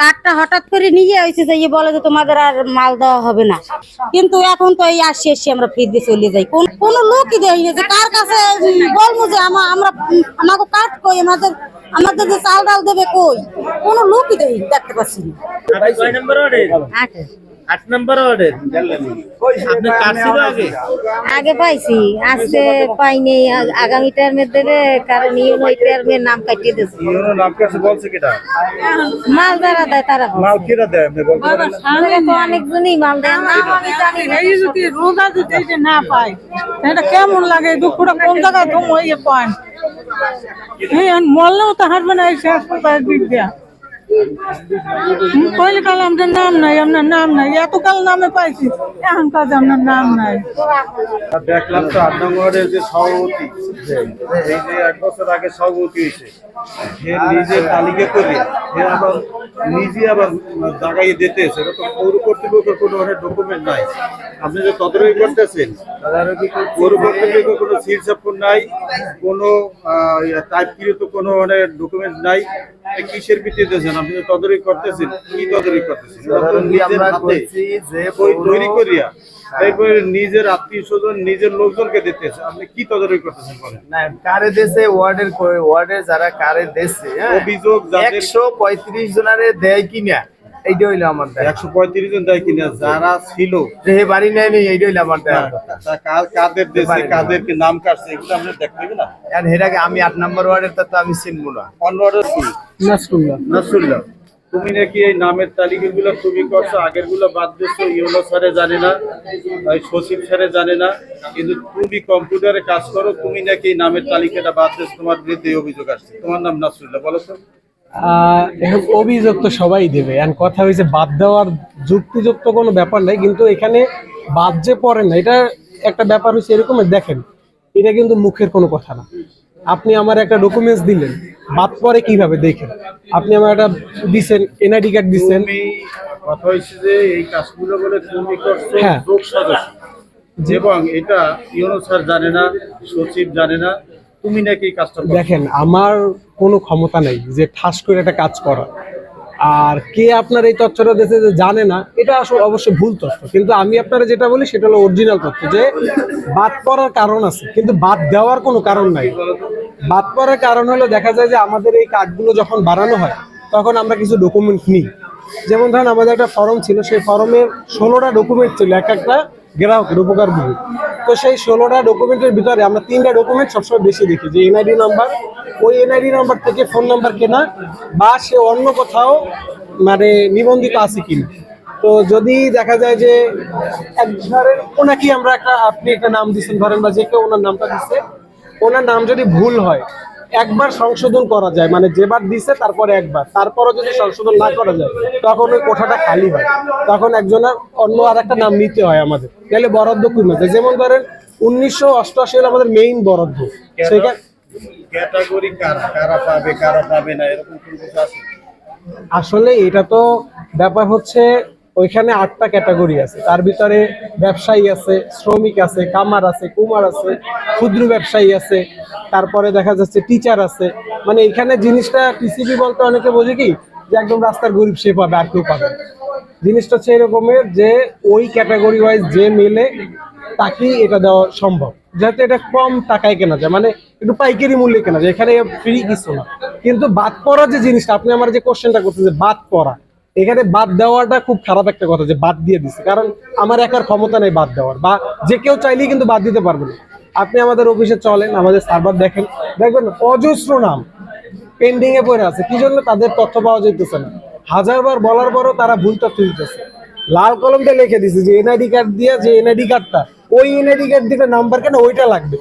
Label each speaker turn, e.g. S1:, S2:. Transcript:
S1: কার্ডটা হঠাৎ করে নিয়ে হয়েছে যে বলে যে তোমাদের আর মাল দেওয়া হবে না, কিন্তু এখন তো এই আসি আমরা ফ্রি দিয়ে চলে যাই। কোন লোকই দেয় না যে কার কাছে বলবো যে আমরা আমাকে কার্ড কই, আমাদের যে চাল ডাল দেবে কই, কোনো লোকই দেয় দেখতে পাচ্ছি না।
S2: কয় নম্বর ওয়ার্ডের? 8 নম্বর ওয়ার্ডের। আপনি কাটছিল
S1: আগে পাইছি, আজকে পাইনি। আগামী টার্মে দেবে, কারণ ইউনো টার্মের নাম কাটিয়ে দিচ্ছে।
S2: ইউনো নাম কাছে বলছে কিটা?
S1: মাল যারা দেয় তারা
S2: মাল কিরা দেয় আপনি বলতে পারেন না?
S1: তো অনেকজনই মাল দেয় না, আমি জানি না।
S3: এই যদি রোজা যদি এই যে না পাই, এটা কেমন লাগে? দুপুরে কোন জায়গায় ঘুম হয়ে পান, এই মরলেও তো হারবে না। এই শেষ করবার দিক দিয়া কইলে কাল আমাদের নাম নাই, আপনার নাম নাই। এতকাল নামে পাইছি, এখন কাজ আপনার নাম নাই।
S2: দেখলাম তো 8 নম্বর ওয়ার্ডের যে সভাপতি, এই যে 1 বছর আগে সভাপতি হয়েছে, সে নিজে তালিকা করে সে আবার নিজে আবার জায়গায় দিতেছে। এটা তো পৌর কর্তৃপক্ষের কোনো ডকুমেন্ট নাই। আপনি যে তদারকি করতেছেন, পৌর কর্তৃপক্ষের কোনো সিল সাপোর্ট নাই, কোনো টাইপকৃত কোনো ডকুমেন্ট নাই। কিসের ভিত্তিতে দেন আপনি তদারকি করতেছেন? কি তদারকি করতেছেন? নিজের হাতে যে বই তৈরি করিয়া এরপরে নিজের আত্মীয় স্বজন নিজের লোকজনকে দিতেছে, আপনি কি তদারকি করতেছেন বলেন?
S4: না, কারে দেশে ওয়ার্ডের যারা কারে দেশে
S2: অভিযোগ
S4: 135 জনারে দেয় কিনা, এইটা হইলো আমার দেয়।
S2: 135 জন দেয় কিনা যারা ছিল
S4: যে বাড়ি নেয় নেই, এইটা হইলো আমার দেয়।
S2: কাদের দেশে কাদেরকে নাম কাটছে এগুলো আপনি দেখতে হবে না।
S4: আর হেরাকে আমি 8 নম্বর ওয়ার্ডের তো আমি চিনবো না।
S2: অন্যরা কি নাসরুল্লাহ, তুমি নাকি এই নামের তালিকাগুলো তুমি করছো, আগের গুলো বাদ দিচ্ছো। ইউনো স্যারে জানে না, সচিব স্যারে জানে না, কিন্তু তুমি কম্পিউটারে কাজ করো, তুমি নাকি এই নামের তালিকাটা বাদ দিচ্ছ। তোমার বিরুদ্ধে অভিযোগ আসছে, তোমার নাম নাসরুল্লাহ, বলো তো?
S5: অভিযোগ তো সবাই দেবে, আর কথা হয়েছে বাদ দেওয়ার যুক্তিযুক্ত কোনো ব্যাপার নাই, কিন্তু এখানে বাদ যে পড়ে না এটা একটা ব্যাপার হচ্ছে। এরকম দেখেন, এটা কিন্তু মুখের কোনো কথা না। আপনি আমার একটা ডকুমেন্টস দিলেন, বাদ পরে কিভাবে দেখেন? আপনি আমার একটা দিচ্ছেন, এনআইডি কার্ড দিচ্ছেন।
S2: কথা হয়েছে যে এই কাজগুলো বলে তুমি করছো
S5: হ্যাঁ।
S2: যোগ সদস্য, এবং এটা ইউনো স্যার জানে না, সচিব জানে না, তুমি নাকি এই কাজটা করছো।
S5: দেখেন, আমার কোনো ক্ষমতা নেই যে ঠাস করে একটা কাজ করা। আর কে আপনার এই তথ্যটা দিয়েছে যে জানে না, এটা আসলে অবশ্যই ভুল তথ্য। কিন্তু আমি আপনারা যেটা বলি সেটা হলো অরিজিনাল তথ্য, যে বাদ পড়ার কারণ আছে, কিন্তু বাদ দেওয়ার কোনো কারণ নাই। বাদ পড়ার কারণ হলো দেখা যায় যে আমাদের এই কার্ডগুলো যখন বানানো হয় তখন আমরা কিছু ডকুমেন্ট নিই। যেমন ধরেন আমাদের একটা ফর্ম ছিল, সেই ফর্মের 16টা ডকুমেন্ট ছিল এক একটা গ্রাহকের উপকারভোগী। তো সেই 16টা ডকুমেন্টের ভিতরে আমরা 3টা ডকুমেন্ট সবসময় বেশি দেখি, যে এনআইডি নাম্বার, ওই এনআইডি নাম্বার থেকে ফোন নাম্বার কেনা, বা সে অন্য কোথাও নিবন্ধিত আছে কিনা। তো যদি দেখা যায় যে এক ধরেন ওনাকে আমরা আপনি একটা নাম দিচ্ছেন ধরেন, বা যে কেউ ওনার নামটা দিচ্ছে, ওনার নাম যদি ভুল হয় একবার সংশোধন করা যায়, যেবার দিছে তারপরে একবার, তারপরও যদি সংশোধন না করা যায় তখন ওই কোঠাটা খালি হয়, তখন একজনের অন্য আর একটা নাম নিতে হয় আমাদের, তাহলে বরাদ্দ কমে যায়। যেমন ধরেন 1988 হলো আমাদের মেইন বরাদ্দ, সেখানে
S2: ক্যাটাগরি কারা পাবে কারা পাবে না এরকম কিছু আছে?
S5: আসলে এটা তো ব্যাপার হচ্ছে, ওইখানে 8টা ক্যাটাগরি আছে, তার ভিতরে ব্যবসায়ী আছে, শ্রমিক আছে, কামার আছে, কুমার আছে, ক্ষুদ্র ব্যবসায়ী আছে, তারপরে দেখা যাচ্ছে টিচার আছে। এখানে জিনিসটা টিসিবি বলতে অনেকে বোঝে কি যে একদম রাস্তার গরিব সে পাবে আর কেউ পাবে। জিনিসটা হচ্ছে এরকমের যে ওই ক্যাটাগরি ওয়াইজ যে মেলে তাকেই এটা দেওয়া সম্ভব, যাতে এটা কম টাকায় কেনা যায়, একটু পাইকারি মূল্যে কেনা যায়, এখানে ফ্রি কিছু না। কিন্তু বাদ পড়া যে জিনিসটা, আপনি আমার যে কোশ্চেনটা করছেন যে বাদ পড়া, এখানে বাদ দেওয়াটা খুব খারাপ একটা কথা যে বাদ দিয়ে দিচ্ছে, কারণ আমার একার ক্ষমতা নেই বাদ দেওয়ার, বা যে কেউ চাইলেই কিন্তু বাদ দিতে পারবে না। আপনি আমাদের অফিসে চলেন, আমাদের সার্ভার দেখবেন অজস্র নাম পেন্ডিং এ পড়ে আছে, কি জন্য? তাদের তথ্য পাওয়া যেতেছে না। হাজারবার বলার পরও তারা ভুল তথ্য দিতেছে। লাল কলমটা লিখে দিছে যে এনআইডি কার্ড দিয়ে, যে এনআইডি কার্ডটা, ওই এনআইডি কার্ড দিকে নাম্বার কেন ওইটা লাগবে।